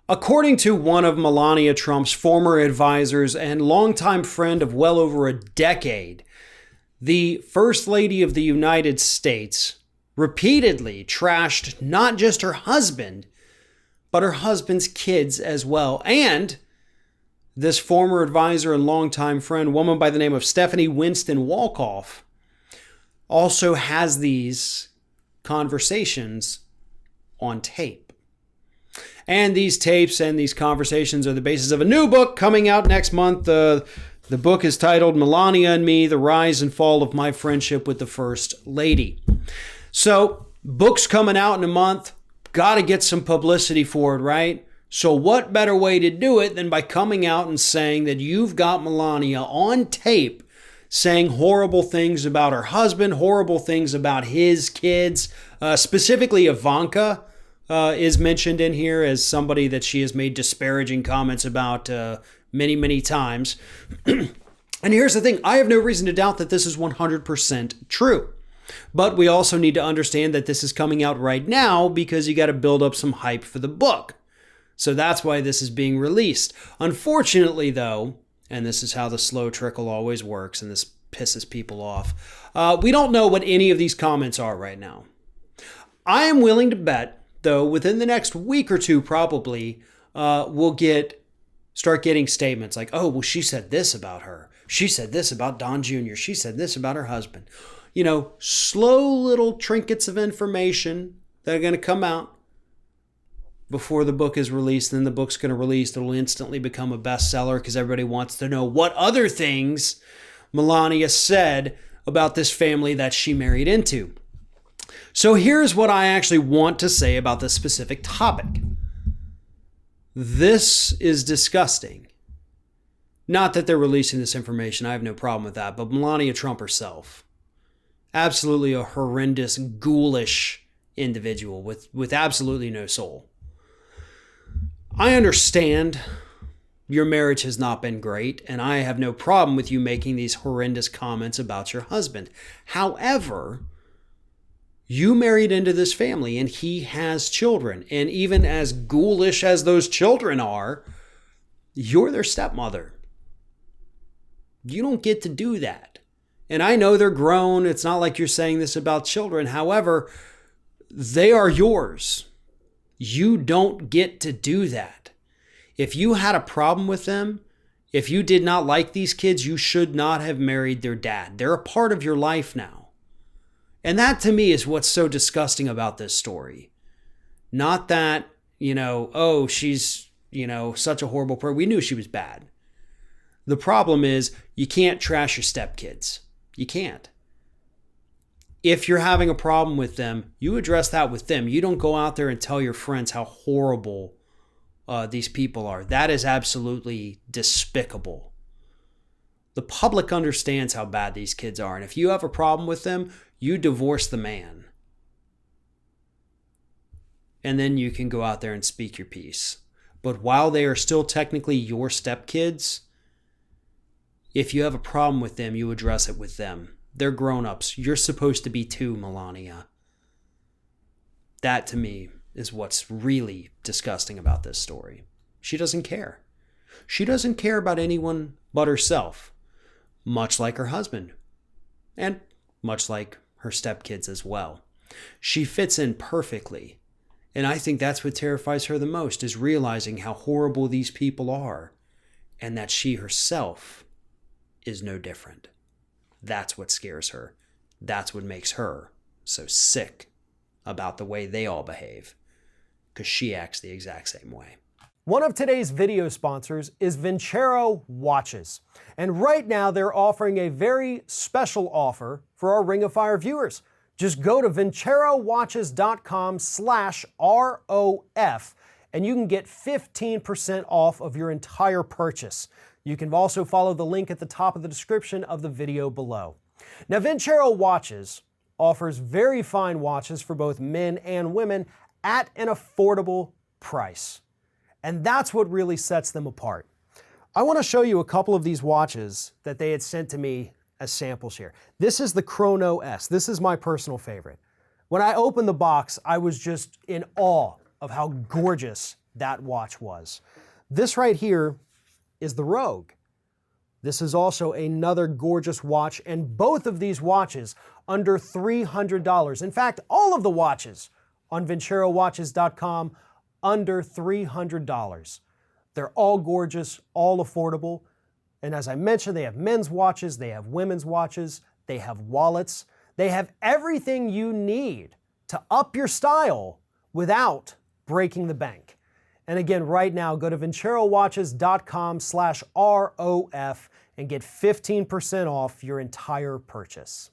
According to one of Melania Trump's former advisors and longtime friend of well over a decade, the First Lady of the United States repeatedly trashed not just her husband, but her husband's kids as well. And this former advisor and longtime friend, woman by the name of Stephanie Winston Wolkoff, also has these conversations on tape. And these tapes and these conversations are the basis of a new book coming out next month. The book is titled Melania and Me, The Rise and Fall of My Friendship with the First Lady. So, book's coming out in a month. Got to get some publicity for it, right? So what better way to do it than by coming out and saying that you've got Melania on tape saying horrible things about her husband, horrible things about his kids, specifically Ivanka. Is mentioned in here as somebody that she has made disparaging comments about many, many times. And here's the thing. I have no reason to doubt that this is 100% true. But we also need to understand that this is coming out right now because you got to build up some hype for the book. So that's why this is being released. Unfortunately, though, and this is how the slow trickle always works, and this pisses people off, we don't know what any of these comments are right now. I am willing to bet, though, within the next week or two, probably, we'll start getting statements like, oh, well, she said this about her. She said this about Don Jr. She said this about her husband. You know, slow little trinkets of information that are going to come out before the book is released. Then the book's going to release. It'll instantly become a bestseller because everybody wants to know what other things Melania said about this family that she married into. So here's what I actually want to say about this specific topic. This is disgusting. Not that they're releasing this information, I have no problem with that, but Melania Trump herself, absolutely a horrendous, ghoulish individual with absolutely no soul. I understand your marriage has not been great, and I have no problem with you making these horrendous comments about your husband. However, you married into this family and he has children. And even as ghoulish as those children are, you're their stepmother. You don't get to do that. And I know they're grown. It's not like you're saying this about children. However, they are yours. You don't get to do that. If you had a problem with them, if you did not like these kids, you should not have married their dad. They're a part of your life now. And that to me is what's so disgusting about this story. Not that, oh, she's, such a horrible person. We knew she was bad. The problem is you can't trash your stepkids. You can't. If you're having a problem with them, you address that with them. You don't go out there and tell your friends how horrible these people are. That is absolutely despicable. The public understands how bad these kids are. And if you have a problem with them, you divorce the man. And then you can go out there and speak your piece. But while they are still technically your stepkids, if you have a problem with them, you address it with them. They're grown-ups. You're supposed to be too, Melania. That to me is what's really disgusting about this story. She doesn't care. She doesn't care about anyone but herself, much like her husband, and much like her stepkids as well. She fits in perfectly. And I think that's what terrifies her the most, is realizing how horrible these people are and that she herself is no different. That's what scares her. That's what makes her so sick about the way they all behave, because she acts the exact same way. One of today's video sponsors is Vincero Watches. And right now they're offering a very special offer for our Ring of Fire viewers. Just go to vincerowatches.com/ROF and you can get 15% off of your entire purchase. You can also follow the link at the top of the description of the video below. Now, Vincero Watches offers very fine watches for both men and women at an affordable price. And that's what really sets them apart. I want to show you a couple of these watches that they had sent to me as samples here. This is the Chrono S. This is my personal favorite. When I opened the box, I was just in awe of how gorgeous that watch was. This right here is the Rogue. This is also another gorgeous watch, and both of these watches under $300. In fact, all of the watches on VinceroWatches.com under $300. They're all gorgeous, all affordable, and as I mentioned, they have men's watches, they have women's watches, they have wallets, they have everything you need to up your style without breaking the bank. And again, right now, go to VinceroWatches.com/ROF and get 15% off your entire purchase.